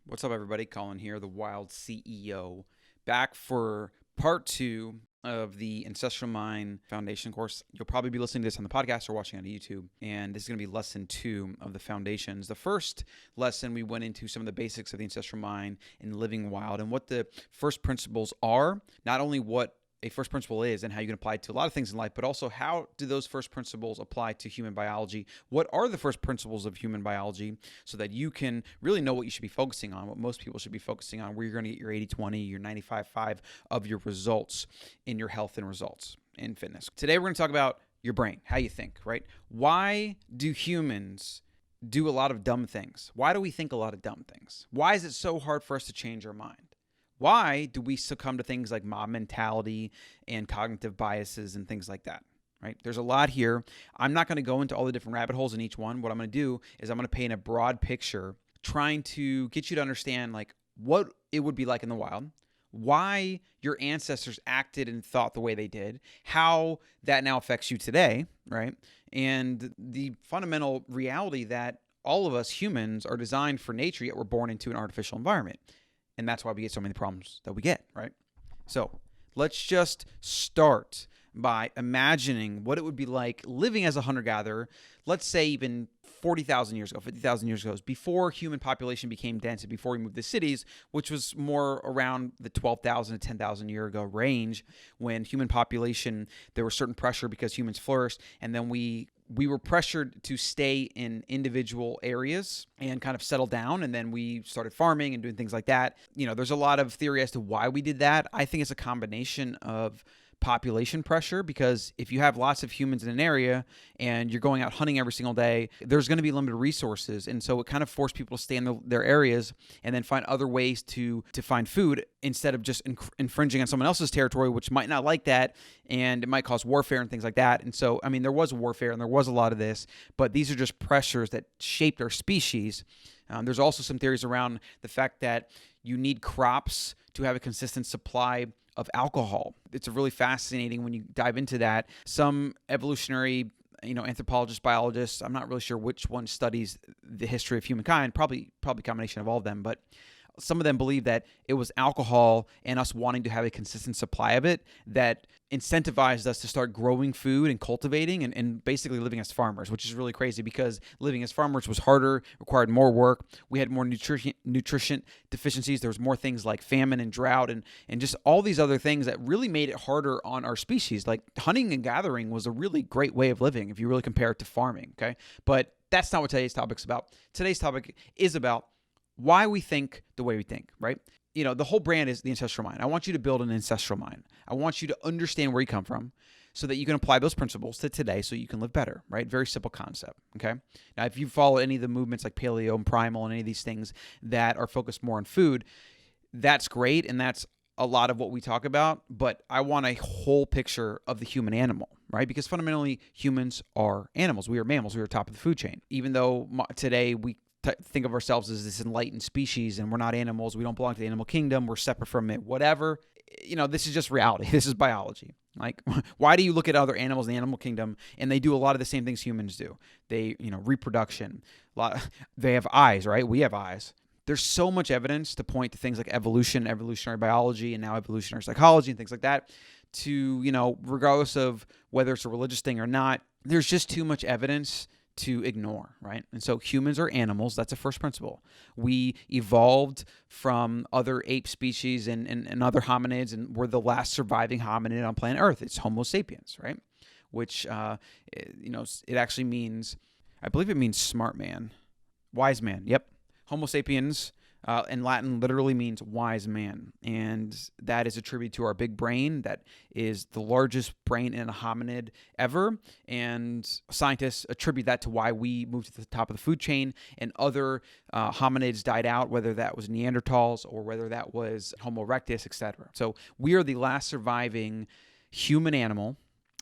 What's up, everybody? Colin here, the Wild CEO, back for part 2 of the Ancestral Mind Foundation course. You'll probably be listening to this on the podcast or watching on YouTube, and this is going to be lesson 2 of the foundations. The first lesson, we went into some of the basics of the Ancestral Mind and living wild and what the first principles are, not only what a first principle is and how you can apply it to a lot of things in life, but also how do those first principles apply to human biology? What are the first principles of human biology so that you can really know what you should be focusing on, what most people should be focusing on, where you're going to get your 80-20, your 95-5 of your results in your health and results in fitness. Today, we're going to talk about your brain, how you think, right? Why do humans do a lot of dumb things? Why do we think a lot of dumb things? Why is it so hard for us to change our mind? Why do we succumb to things like mob mentality and cognitive biases and things like that, right? There's a lot here. I'm not going to go into all the different rabbit holes in each one. What I'm going to do is I'm going to paint a broad picture trying to get you to understand like what it would be like in the wild, why your ancestors acted and thought the way they did, how that now affects you today, right? And the fundamental reality that all of us humans are designed for nature, yet we're born into an artificial environment. And that's why we get so many problems that we get, right? So let's just start by imagining what it would be like living as a hunter-gatherer, let's say even 40,000 years ago, 50,000 years ago, before human population became dense and before we moved to cities, which was more around the 12,000 to 10,000 year ago range, when human population, there was certain pressure because humans flourished, and then we were pressured to stay in individual areas and kind of settle down. And then we started farming and doing things like that. You know, there's a lot of theory as to why we did that. I think it's a combination of population pressure, because if you have lots of humans in an area and you're going out hunting every single day, there's going to be limited resources. And so it kind of forced people to stay in their areas and then find other ways to find food instead of just infringing on someone else's territory, which might not like that. And it might cause warfare and things like that. And so, I mean, there was warfare and there was a lot of this, but these are just pressures that shaped our species. There's also some theories around the fact that you need crops to have a consistent supply of alcohol. It's a really fascinating when you dive into that. Some evolutionary, anthropologists, biologists, I'm not really sure which one studies the history of humankind, probably a combination of all of them, but some of them believe that it was alcohol and us wanting to have a consistent supply of it that incentivized us to start growing food and cultivating and basically living as farmers, which is really crazy because living as farmers was harder, required more work. We had more nutrition deficiencies. There was more things like famine and drought and just all these other things that really made it harder on our species. Like hunting and gathering was a really great way of living if you really compare it to farming, okay? But that's not what today's topic's about. Today's topic is about why we think the way we think, right? The whole brand is the ancestral mind. I want you to build an ancestral mind. I want you to understand where you come from so that you can apply those principles to today so you can live better, right? Very simple concept, okay? Now, if you follow any of the movements like paleo and primal and any of these things that are focused more on food, that's great, and that's a lot of what we talk about, but I want a whole picture of the human animal, right? Because fundamentally, humans are animals. We are mammals. We are top of the food chain. Even though today we think of ourselves as this enlightened species and we're not animals, we don't belong to the animal kingdom, we're separate from it, whatever. This is just reality. This is biology. Like, why do you look at other animals in the animal kingdom and they do a lot of the same things humans do? They, reproduction, they have eyes, right? We have eyes. There's so much evidence to point to things like evolution, evolutionary biology, and now evolutionary psychology and things like that to, regardless of whether it's a religious thing or not, there's just too much evidence to ignore, right? And so humans are animals. That's a first principle. We evolved from other ape species and other hominids, and we're the last surviving hominid on planet Earth. It's Homo sapiens, right? Which, it actually means, I believe it means smart man, wise man. Yep. Homo sapiens in Latin literally means wise man. And that is attributed to our big brain. That is the largest brain in a hominid ever. And scientists attribute that to why we moved to the top of the food chain and other hominids died out, whether that was Neanderthals or whether that was Homo erectus, etc. So we are the last surviving human animal.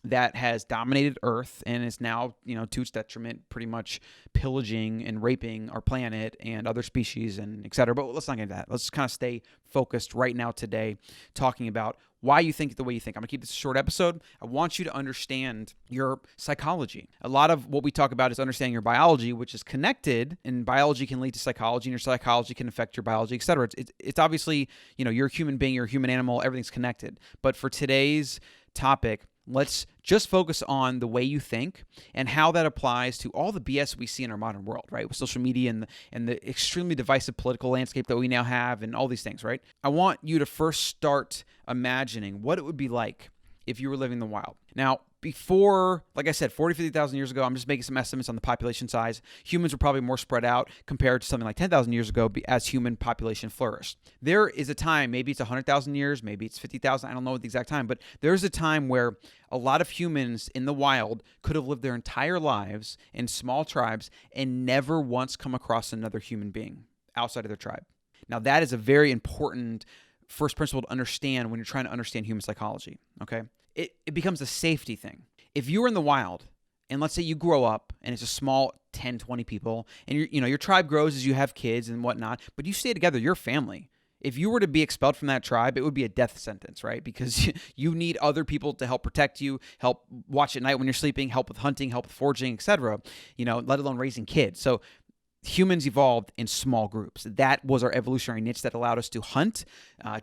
that has dominated Earth and is now, to its detriment, pretty much pillaging and raping our planet and other species and et cetera. But let's not get into that. Let's kind of stay focused right now today, talking about why you think the way you think. I'm going to keep this a short episode. I want you to understand your psychology. A lot of what we talk about is understanding your biology, which is connected, and biology can lead to psychology, and your psychology can affect your biology, et cetera. It's obviously, you're a human being, you're a human animal, everything's connected. But for today's topic, let's just focus on the way you think and how that applies to all the BS we see in our modern world, right? With social media and the extremely divisive political landscape that we now have and all these things, right? I want you to first start imagining what it would be like if you were living in the wild. Now, before, like I said, 40, 50,000 years ago, I'm just making some estimates on the population size. Humans were probably more spread out compared to something like 10,000 years ago as human population flourished. There is a time, maybe it's 100,000 years, maybe it's 50,000, I don't know the exact time, but there's a time where a lot of humans in the wild could have lived their entire lives in small tribes and never once come across another human being outside of their tribe. Now, that is a very important first principle to understand when you're trying to understand human psychology, okay? It becomes a safety thing. If you were in the wild, and let's say you grow up, and it's a small 10, 20 people, and your tribe grows as you have kids and whatnot, but you stay together, you're family. If you were to be expelled from that tribe, it would be a death sentence, right? Because you need other people to help protect you, help watch at night when you're sleeping, help with hunting, help with foraging, etc., let alone raising kids. So humans evolved in small groups. That was our evolutionary niche that allowed us to hunt,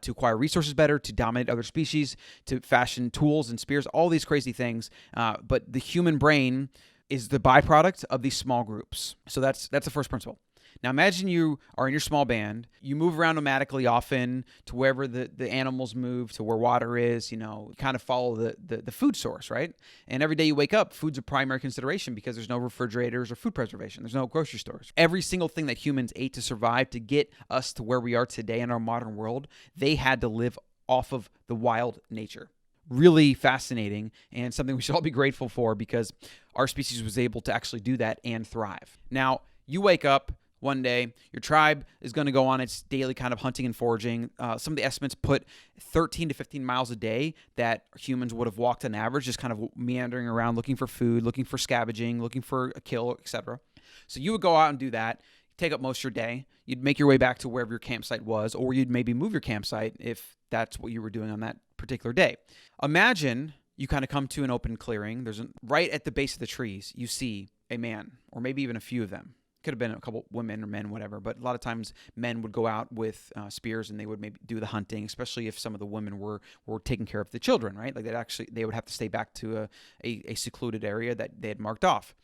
to acquire resources better, to dominate other species, to fashion tools and spears, all these crazy things. But the human brain is the byproduct of these small groups. So that's the first principle. Now imagine you are in your small band. You move around nomadically often to wherever the animals move, to where water is, you kind of follow the food source, right? And every day you wake up, food's a primary consideration because there's no refrigerators or food preservation. There's no grocery stores. Every single thing that humans ate to survive to get us to where we are today in our modern world, they had to live off of the wild nature. Really fascinating and something we should all be grateful for because our species was able to actually do that and thrive. Now, you wake up one day, your tribe is going to go on its daily kind of hunting and foraging. Some of the estimates put 13 to 15 miles a day that humans would have walked on average, just kind of meandering around looking for food, looking for scavenging, looking for a kill, etc. So you would go out and do that, take up most of your day. You'd make your way back to wherever your campsite was, or you'd maybe move your campsite if that's what you were doing on that particular day. Imagine you kind of come to an open clearing. Right at the base of the trees, you see a man, or maybe even a few of them. Could have been a couple women or men, whatever, but a lot of times men would go out with spears and they would maybe do the hunting, especially if some of the women were taking care of the children, right? Like they would have to stay back to a secluded area that they had marked off.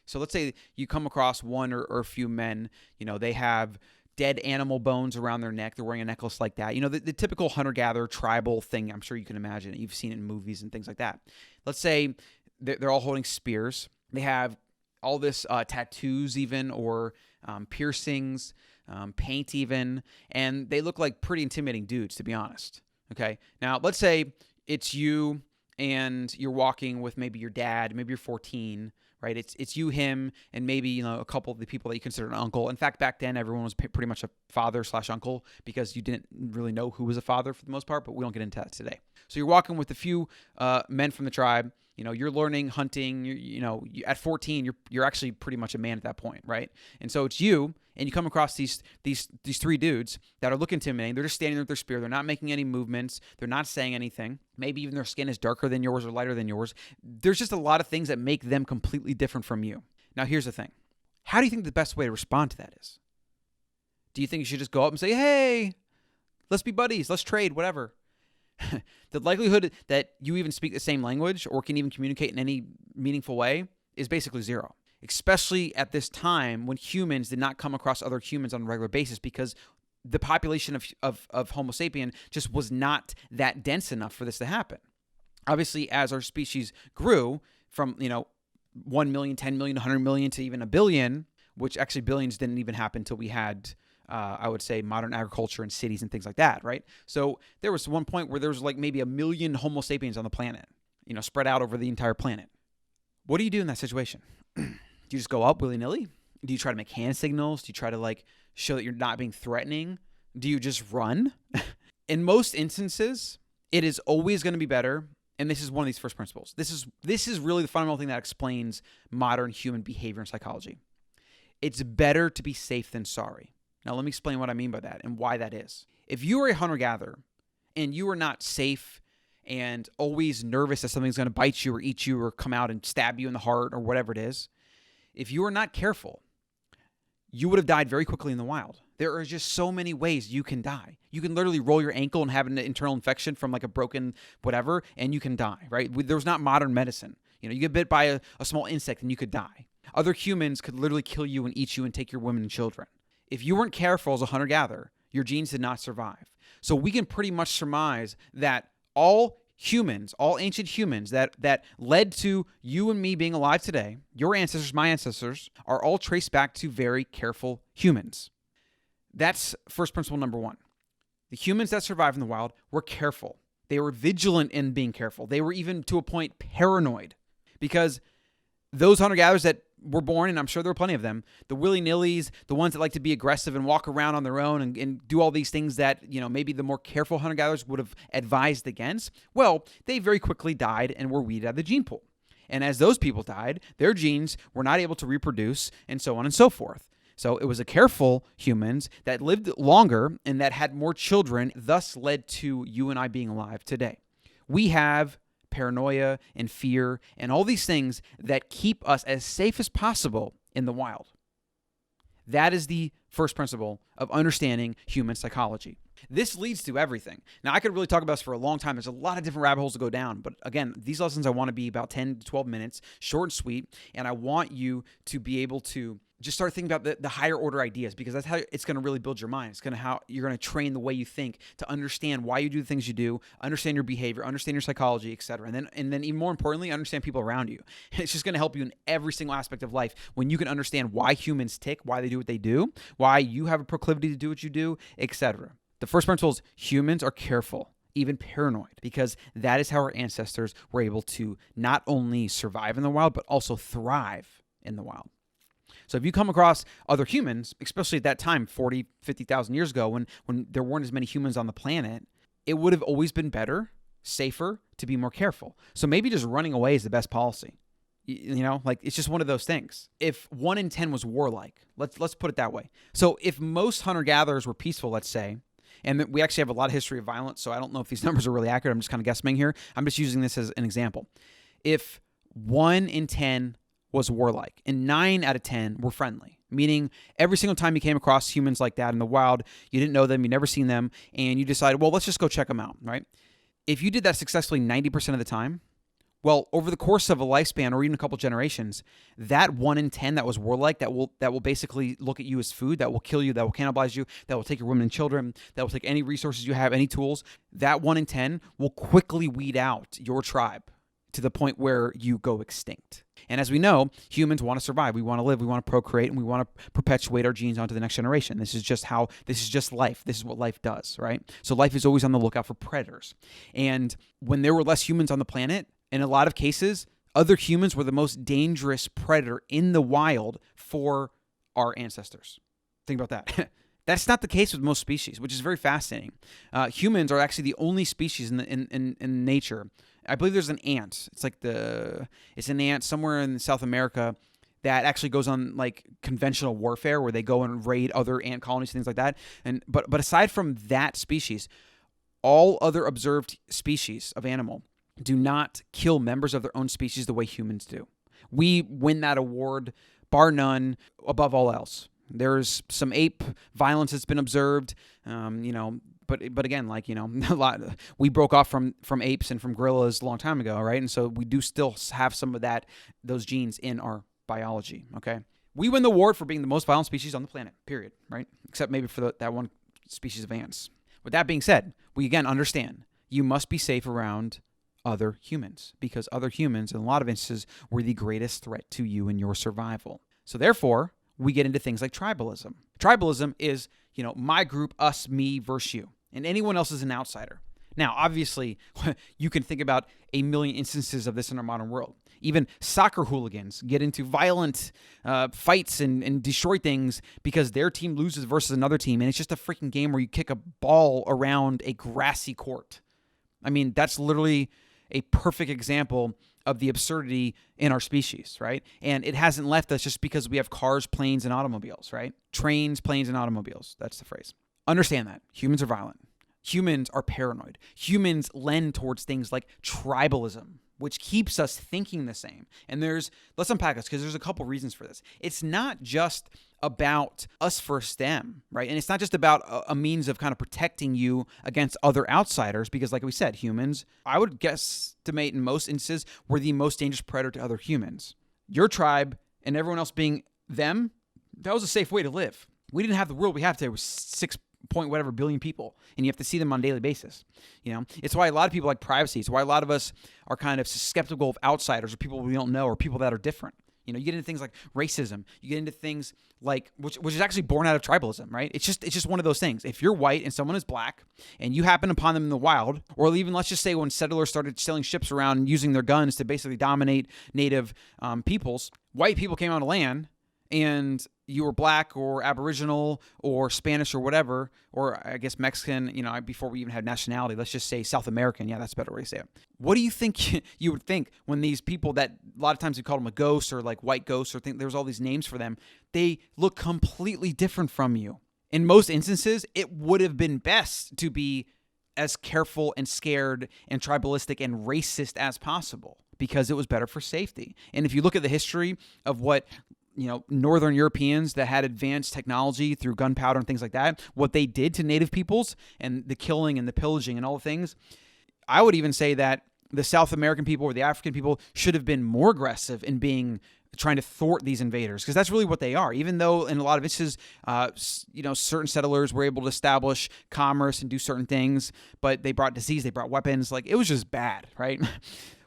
So let's say you come across one or a few men, they have dead animal bones around their neck. They're wearing a necklace like that. The typical hunter-gatherer tribal thing. I'm sure you can imagine it. You've seen it in movies and things like that. Let's say they're all holding spears. They have all this tattoos even, or piercings, paint even, and they look like pretty intimidating dudes, to be honest. Okay, now let's say it's you and you're walking with maybe your dad, maybe you're 14, right? It's you, him, and maybe a couple of the people that you consider an uncle. In fact, back then everyone was pretty much a father/uncle because you didn't really know who was a father for the most part, but we don't get into that today. So you're walking with a few men from the tribe. You're learning hunting. At 14, you're actually pretty much a man at that point, right? And so it's you, and you come across these three dudes that are looking intimidating. They're just standing there with their spear. They're not making any movements. They're not saying anything. Maybe even their skin is darker than yours or lighter than yours. There's just a lot of things that make them completely different from you. Now, here's the thing. How do you think the best way to respond to that is? Do you think you should just go up and say, hey, let's be buddies, let's trade, whatever? The likelihood that you even speak the same language or can even communicate in any meaningful way is basically zero, especially at this time when humans did not come across other humans on a regular basis because the population of Homo sapien just was not that dense enough for this to happen. Obviously, as our species grew from 1 million, 10 million, 100 million to even a billion, which actually billions didn't even happen until we had I would say modern agriculture and cities and things like that, right? So there was one point where there was like maybe 1 million Homo sapiens on the planet, spread out over the entire planet. What do you do in that situation? Do you just go up willy-nilly? Do you try to make hand signals? Do you try to show that you're not being threatening? Do you just run? In most instances, it is always going to be better and this is one of these first principles. This is really the fundamental thing that explains modern human behavior and psychology. It's better to be safe than sorry. Now, let me explain what I mean by that and why that is. If you are a hunter-gatherer and you are not safe and always nervous that something's going to bite you or eat you or come out and stab you in the heart or whatever it is, if you are not careful, you would have died very quickly in the wild. There are just so many ways you can die. You can literally roll your ankle and have an internal infection from like a broken whatever, and you can die, right? There's not modern medicine. You get bit by a small insect and you could die. Other humans could literally kill you and eat you and take your women and children. If you weren't careful as a hunter-gatherer, your genes did not survive. So we can pretty much surmise that all humans, all ancient humans that led to you and me being alive today, your ancestors, my ancestors, are all traced back to very careful humans. That's first principle number one. The humans that survived in the wild were careful. They were vigilant in being careful. They were even to a point paranoid, because those hunter-gatherers that were born, and I'm sure there were plenty of them, the willy-nillys, the ones that like to be aggressive and walk around on their own and do all these things that, maybe the more careful hunter-gatherers would have advised against, well, they very quickly died and were weeded out of the gene pool. And as those people died, their genes were not able to reproduce, and so on and so forth. So it was a careful humans that lived longer and that had more children, thus led to you and I being alive today. We have paranoia and fear and all these things that keep us as safe as possible in the wild. That is the first principle of understanding human psychology. This leads to everything. Now, I could really talk about this for a long time. There's a lot of different rabbit holes to go down. But again, these lessons I want to be about 10 to 12 minutes, short and sweet. And I want you to be able to just start thinking about the higher order ideas, because that's how it's going to really build your mind. It's going to how you're going to train the way you think to understand why you do the things you do, understand your behavior, understand your psychology, etc. And then even more importantly, understand people around you. It's just going to help you in every single aspect of life when you can understand why humans tick, why they do what they do, why you have a proclivity to do what you do, etc. The first principle is humans are careful, even paranoid, because that is how our ancestors were able to not only survive in the wild, but also thrive in the wild. So if you come across other humans, especially at that time, 40, 50,000 years ago, when there weren't as many humans on the planet, it would have always been better, safer to be more careful. So maybe just running away is the best policy. It's just one of those things. If 1 in 10 was warlike, let's put it that way. So if most hunter-gatherers were peaceful, let's say, and we actually have a lot of history of violence, so I don't know if these numbers are really accurate. I'm just kind of guessing here. I'm just using this as an example. If 1 in 10 was warlike and 9 out of 10 were friendly, meaning every single time you came across humans like that in the wild, you didn't know them, you never seen them, and you decided, well, let's just go check them out, right? If you did that successfully 90% of the time, well, over the course of a lifespan or even a couple generations, that 1 in 10 that was warlike, that will basically look at you as food, that will kill you, that will cannibalize you, that will take your women and children, that will take any resources you have, any tools, that 1 in 10 will quickly weed out your tribe to the point where you go extinct. And as we know, humans want to survive. We want to live. We want to procreate, and we want to perpetuate our genes onto the next generation. This is just life. This is what life does, right? So life is always on the lookout for predators. And when there were less humans on the planet, in a lot of cases, other humans were the most dangerous predator in the wild for our ancestors. Think about that. That's not the case with most species, which is very fascinating. Humans are actually the only species in nature. I believe there's an ant. It's an ant somewhere in South America that actually goes on like conventional warfare where they go and raid other ant colonies, things like that. But aside from that species, all other observed species of animal do not kill members of their own species the way humans do. We win that award, bar none, above all else. There's some ape violence that's been observed, but again, a lot. We broke off from apes and from gorillas a long time ago, right? And so we do still have some of those genes in our biology. Okay, we win the award for being the most violent species on the planet. Period. Right? Except maybe for that one species of ants. With that being said, we again understand you must be safe around other humans, because other humans, in a lot of instances, were the greatest threat to you and your survival. So therefore, we get into things like tribalism. Tribalism is, my group, us, me versus you, and anyone else is an outsider. Now, obviously, you can think about a million instances of this in our modern world. Even soccer hooligans get into violent fights and destroy things because their team loses versus another team, and it's just a freaking game where you kick a ball around a grassy court. I mean, that's literally a perfect example of the absurdity in our species, right? And it hasn't left us just because we have cars, planes, and automobiles, right? Trains, planes, and automobiles. That's the phrase. Understand that. Humans are violent. Humans are paranoid. Humans lend towards things like tribalism, which keeps us thinking the same. And let's unpack this because there's a couple reasons for this. It's not just about us first them, right? And it's not just about a means of kind of protecting you against other outsiders because like we said, humans, I would guesstimate in most instances, were the most dangerous predator to other humans. Your tribe and everyone else being them, that was a safe way to live. We didn't have the world we have today with 6 point whatever billion people, and you have to see them on a daily basis. It's why a lot of people like privacy. It's why a lot of us are kind of skeptical of outsiders or people we don't know or people that are different. You get into things like racism. You get into things like which is actually born out of tribalism, right? It's just one of those things. If you're white and someone is black and you happen upon them in the wild, or even let's just say when settlers started sailing ships around and using their guns to basically dominate native peoples, white people came on land and you were black or Aboriginal or Spanish or whatever, or I guess Mexican, before we even had nationality, let's just say South American. Yeah, that's a better way to say it. What do you think you would think when these people that a lot of times we call them a ghost or like white ghosts or think there's all these names for them, they look completely different from you. In most instances, it would have been best to be as careful and scared and tribalistic and racist as possible because it was better for safety. And if you look at the history of what Northern Europeans that had advanced technology through gunpowder and things like that, what they did to native peoples and the killing and the pillaging and all the things, I would even say that the South American people or the African people should have been more aggressive in trying to thwart these invaders because that's really what they are. Even though in a lot of instances, certain settlers were able to establish commerce and do certain things, but they brought disease, they brought weapons. Like it was just bad, right?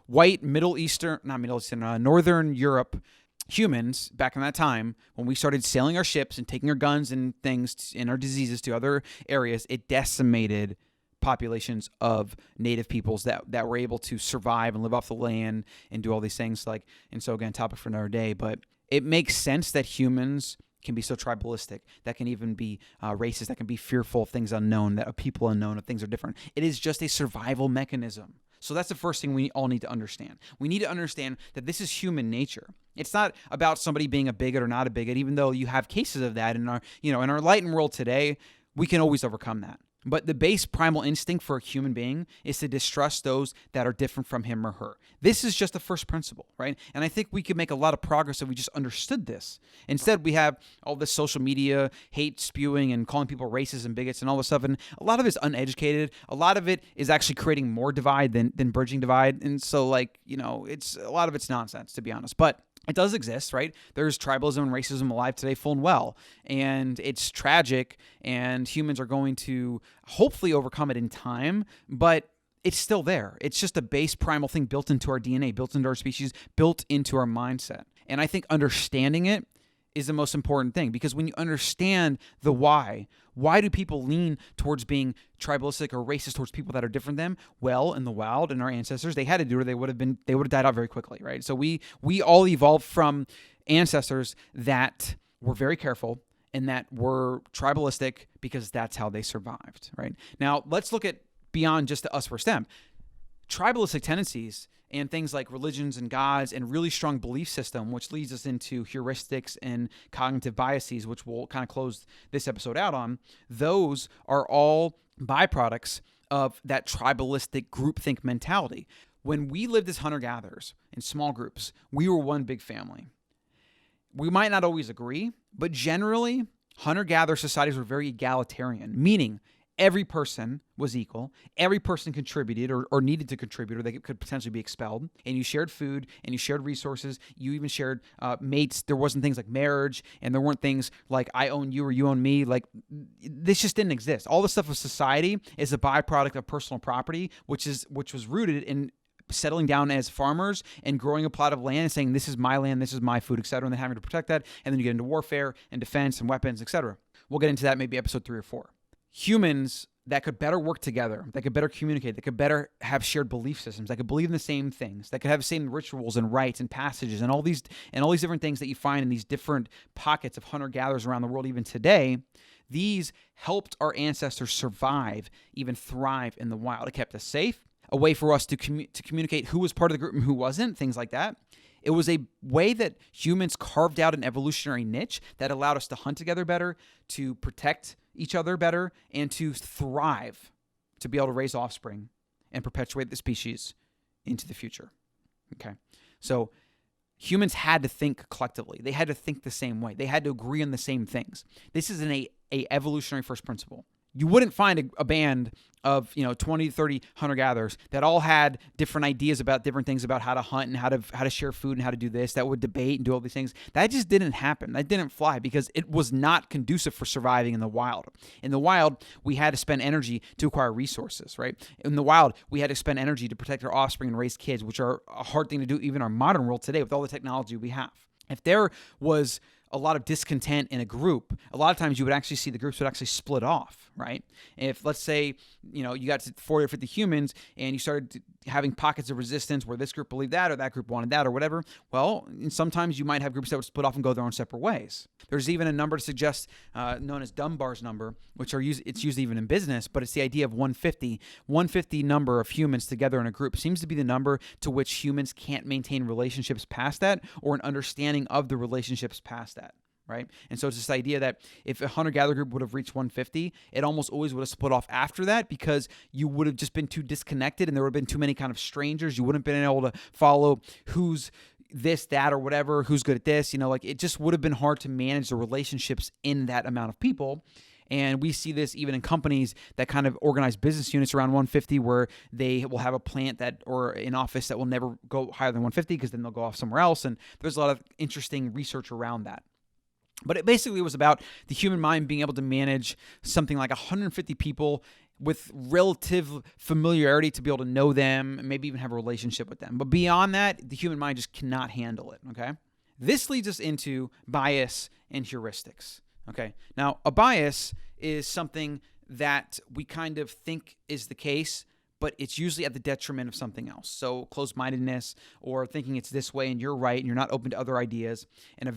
White, Northern Europe humans back in that time, when we started sailing our ships and taking our guns and things and our diseases to other areas, it decimated populations of native peoples that were able to survive and live off the land and do all these things. And so again, topic for another day, but it makes sense that humans can be so tribalistic, that can even be racist, that can be fearful of things unknown, that of people unknown, of things are different. It is just a survival mechanism. So that's the first thing we all need to understand. We need to understand that this is human nature. It's not about somebody being a bigot or not a bigot, even though you have cases of that in our enlightened world today. We can always overcome that. But the base primal instinct for a human being is to distrust those that are different from him or her. This is just the first principle, right? And I think we could make a lot of progress if we just understood this. Instead, we have all this social media, hate spewing and calling people racist and bigots and all this stuff. And a lot of it's uneducated. A lot of it is actually creating more divide than bridging divide. And so it's a lot of it's nonsense, to be honest. But it does exist, right? There's tribalism and racism alive today full and well. And it's tragic, and humans are going to hopefully overcome it in time, but it's still there. It's just a base primal thing built into our DNA, built into our species, built into our mindset. And I think understanding it is the most important thing, because when you understand the why do people lean towards being tribalistic or racist towards people that are different than them? Well, in the wild, and our ancestors, they had to do it, or they would have died out very quickly, right? So we all evolved from ancestors that were very careful and that were tribalistic because that's how they survived, right? Now, let's look at beyond just the us versus them. Tribalistic tendencies and things like religions and gods and really strong belief system, which leads us into heuristics and cognitive biases, which we'll kind of close this episode out on. Those are all byproducts of that tribalistic groupthink mentality. When we lived as hunter-gatherers in small groups, we were one big family. We might not always agree, but generally, hunter-gatherer societies were very egalitarian, meaning every person was equal. Every person contributed or needed to contribute, or they could potentially be expelled. And you shared food, and you shared resources. You even shared mates. There wasn't things like marriage, and there weren't things like I own you or you own me. Like, this just didn't exist. All the stuff of society is a byproduct of personal property, which was rooted in settling down as farmers and growing a plot of land and saying, this is my land, this is my food, etc., and then having to protect that. And then you get into warfare and defense and weapons, etc. We'll get into that maybe episode 3 or 4. Humans that could better work together, that could better communicate, that could better have shared belief systems, that could believe in the same things, that could have the same rituals and rites and passages and all these different things that you find in these different pockets of hunter-gatherers around the world even today. These helped our ancestors survive, even thrive in the wild. It kept us safe. a way for us to communicate who was part of the group and who wasn't, things like that. It was a way that humans carved out an evolutionary niche that allowed us to hunt together better, to protect each other better, and to thrive, to be able to raise offspring and perpetuate the species into the future. Okay, so humans had to think collectively. They had to think the same way. They had to agree on the same things. This is a evolutionary first principle. You wouldn't find a band of 20 to 30 hunter-gatherers that all had different ideas about different things about how to hunt and how to share food and how to do this, that would debate and do all these things. That just didn't happen. That didn't fly because it was not conducive for surviving in the wild. In the wild, we had to spend energy to acquire resources, right? In the wild, we had to spend energy to protect our offspring and raise kids, which are a hard thing to do even in our modern world today with all the technology we have. If there was a lot of discontent in a group, a lot of times you would actually see the groups would actually split off, right? If, let's say, you got to 40 or 50 humans and you started having pockets of resistance where this group believed that or that group wanted that or whatever, well, sometimes you might have groups that would split off and go their own separate ways. There's even a number to suggest known as Dunbar's number, which it's used even in business, but it's the idea of 150. 150 number of humans together in a group seems to be the number to which humans can't maintain relationships past that or an understanding of the relationships past that. Right? And so it's this idea that if a hunter-gatherer group would have reached 150, it almost always would have split off after that because you would have just been too disconnected and there would have been too many kind of strangers. You wouldn't have been able to follow who's this, that, or whatever, who's good at this. It just would have been hard to manage the relationships in that amount of people. And we see this even in companies that kind of organize business units around 150 where they will have a plant or an office that will never go higher than 150 because then they'll go off somewhere else. And there's a lot of interesting research around that. But it basically was about the human mind being able to manage something like 150 people with relative familiarity to be able to know them and maybe even have a relationship with them. But beyond that, the human mind just cannot handle it, okay? This leads us into bias and heuristics, okay? Now, a bias is something that we kind of think is the case, but it's usually at the detriment of something else. So closed-mindedness or thinking it's this way and you're right and you're not open to other ideas. And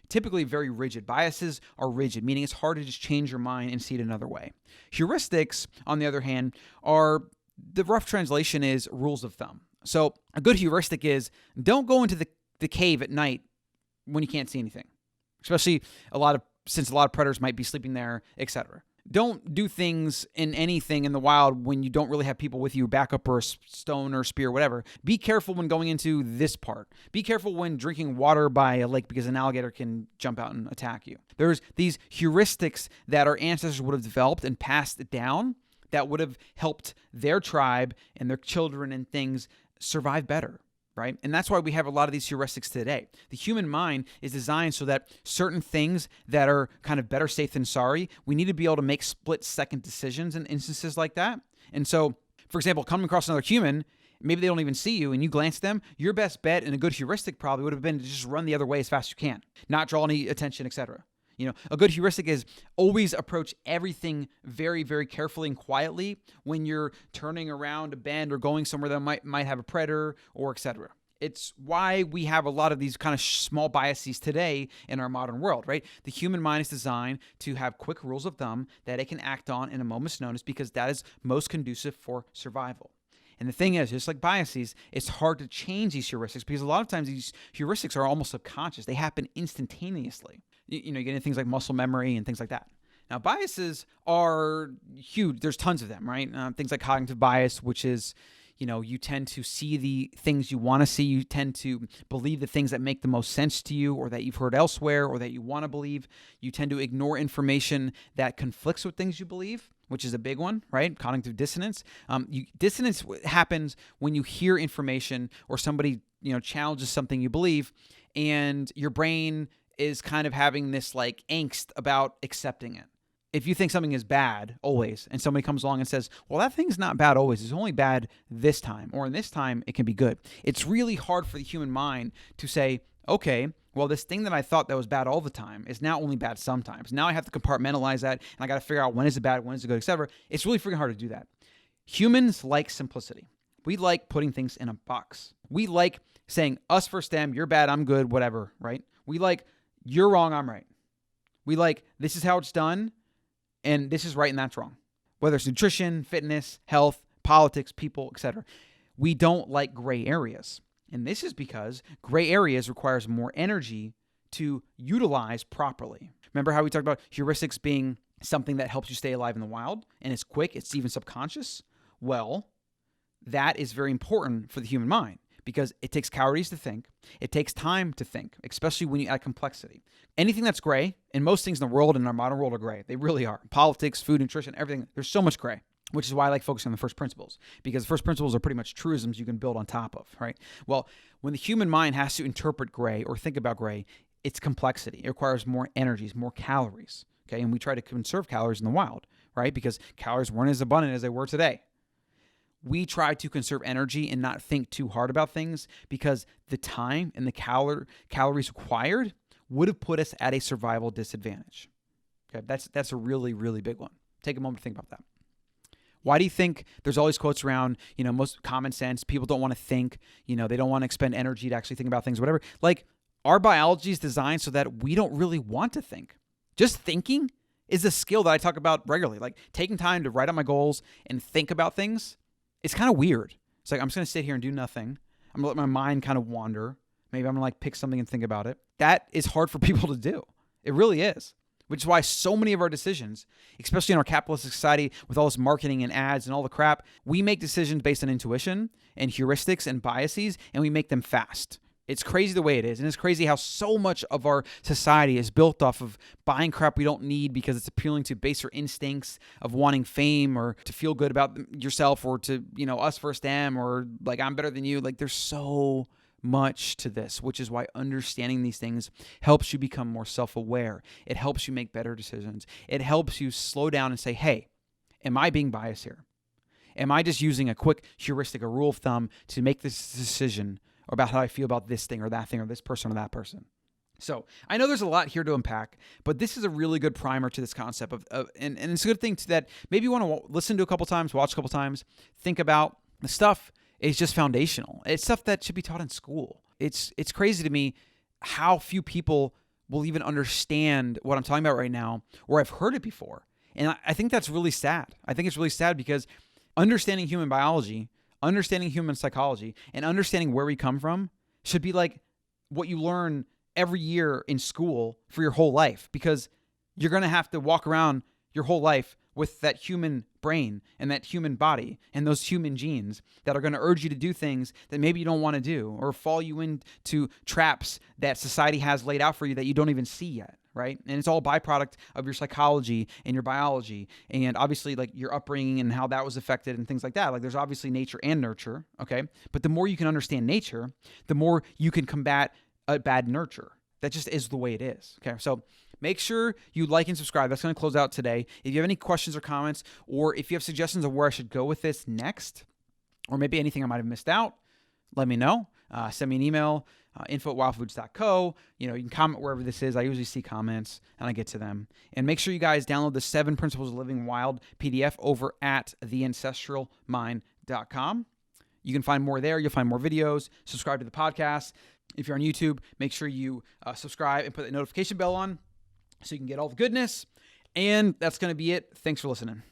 typically very rigid. Biases are rigid, meaning it's hard to just change your mind and see it another way. Heuristics, on the other hand, the rough translation is rules of thumb. So a good heuristic is don't go into the cave at night when you can't see anything, especially since a lot of predators might be sleeping there, etc. Don't do things in anything in the wild when you don't really have people with you, backup or a stone or spear, whatever. Be careful when going into this part. Be careful when drinking water by a lake because an alligator can jump out and attack you. There's these heuristics that our ancestors would have developed and passed down that would have helped their tribe and their children and things survive better. Right? And that's why we have a lot of these heuristics today. The human mind is designed so that certain things that are kind of better safe than sorry, we need to be able to make split-second decisions in instances like that. And so, for example, coming across another human, maybe they don't even see you and you glance at them, your best bet and a good heuristic probably would have been to just run the other way as fast as you can, not draw any attention, etc. A good heuristic is always approach everything very, very carefully and quietly when you're turning around a bend or going somewhere that might have a predator or etc. It's why we have a lot of these kind of small biases today in our modern world, right? The human mind is designed to have quick rules of thumb that it can act on in a moment's notice because that is most conducive for survival. And the thing is, just like biases, it's hard to change these heuristics because a lot of times these heuristics are almost subconscious. They happen instantaneously. You get into things like muscle memory and things like that. Now, biases are huge. There's tons of them, right? Things like cognitive bias, which is, you tend to see the things you want to see. You tend to believe the things that make the most sense to you or that you've heard elsewhere or that you want to believe. You tend to ignore information that conflicts with things you believe, which is a big one, right? Cognitive dissonance. Dissonance happens when you hear information or somebody, challenges something you believe and your brain is kind of having this like angst about accepting it. If you think something is bad always and somebody comes along and says, well, that thing's not bad always. It's only bad this time or in this time it can be good. It's really hard for the human mind to say, okay, well, this thing that I thought that was bad all the time is now only bad sometimes. Now I have to compartmentalize that and I got to figure out when is it bad, when is it good, etc. It's really freaking hard to do that. Humans like simplicity. We like putting things in a box. We like saying us first them, you're bad, I'm good, whatever, right? We like you're wrong, I'm right. We like, this is how it's done, and this is right and that's wrong. Whether it's nutrition, fitness, health, politics, people, etc. We don't like gray areas. And this is because gray areas requires more energy to utilize properly. Remember how we talked about heuristics being something that helps you stay alive in the wild, and it's quick, it's even subconscious? Well, that is very important for the human mind because it takes calories to think. It takes time to think, especially when you add complexity. Anything that's gray, and most things in the world, in our modern world, are gray. They really are. Politics, food, nutrition, everything. There's so much gray, which is why I like focusing on the first principles, because the first principles are pretty much truisms you can build on top of, right? Well, when the human mind has to interpret gray or think about gray, it's complexity. It requires more energies, more calories, okay? And we try to conserve calories in the wild, right? Because calories weren't as abundant as they were today. We try to conserve energy and not think too hard about things because the time and the calories required would have put us at a survival disadvantage. Okay, that's a really, really big one. Take a moment to think about that. Why do you think there's all these quotes around, most common sense, people don't want to think, they don't want to expend energy to actually think about things, whatever. Like, our biology is designed so that we don't really want to think. Just thinking is a skill that I talk about regularly. Like, taking time to write out my goals and think about things. It's kind of weird. It's like, I'm just going to sit here and do nothing. I'm going to let my mind kind of wander. Maybe I'm going to pick something and think about it. That is hard for people to do. It really is. Which is why so many of our decisions, especially in our capitalistic society with all this marketing and ads and all the crap, we make decisions based on intuition and heuristics and biases, and we make them fast. It's crazy the way it is. And it's crazy how so much of our society is built off of buying crap we don't need because it's appealing to baser instincts of wanting fame or to feel good about yourself or to, us first am or like I'm better than you. Like there's so much to this, which is why understanding these things helps you become more self-aware. It helps you make better decisions. It helps you slow down and say, hey, am I being biased here? Am I just using a quick heuristic, a rule of thumb to make this decision about how I feel about this thing or that thing or this person or that person? So I know there's a lot here to unpack, but this is a really good primer to this concept and it's a good thing that maybe you want to listen to a couple times, watch a couple times, think about the stuff. Is just foundational. It's stuff that should be taught in school. It's crazy to me how few people will even understand what I'm talking about right now, or I've heard it before. And I think that's really sad. I think it's really sad because understanding human biology, understanding human psychology, and understanding where we come from should be like what you learn every year in school for your whole life, because you're going to have to walk around your whole life with that human brain and that human body and those human genes that are going to urge you to do things that maybe you don't want to do or fall you into traps that society has laid out for you that you don't even see yet, right? And it's all a byproduct of your psychology and your biology and obviously like your upbringing and how that was affected and things like that. Like there's obviously nature and nurture, okay? But the more you can understand nature, the more you can combat a bad nurture. That just is the way it is, okay? So make sure you like and subscribe. That's going to close out today. If you have any questions or comments, or if you have suggestions of where I should go with this next, or maybe anything I might have missed out, let me know. Send me an email, info@wildfoods.co. You can comment wherever this is. I usually see comments, and I get to them. And make sure you guys download the 7 Principles of Living Wild PDF over at theancestralmind.com. You can find more there. You'll find more videos. Subscribe to the podcast. If you're on YouTube, make sure you subscribe and put the notification bell on so you can get all the goodness. And that's going to be it. Thanks for listening.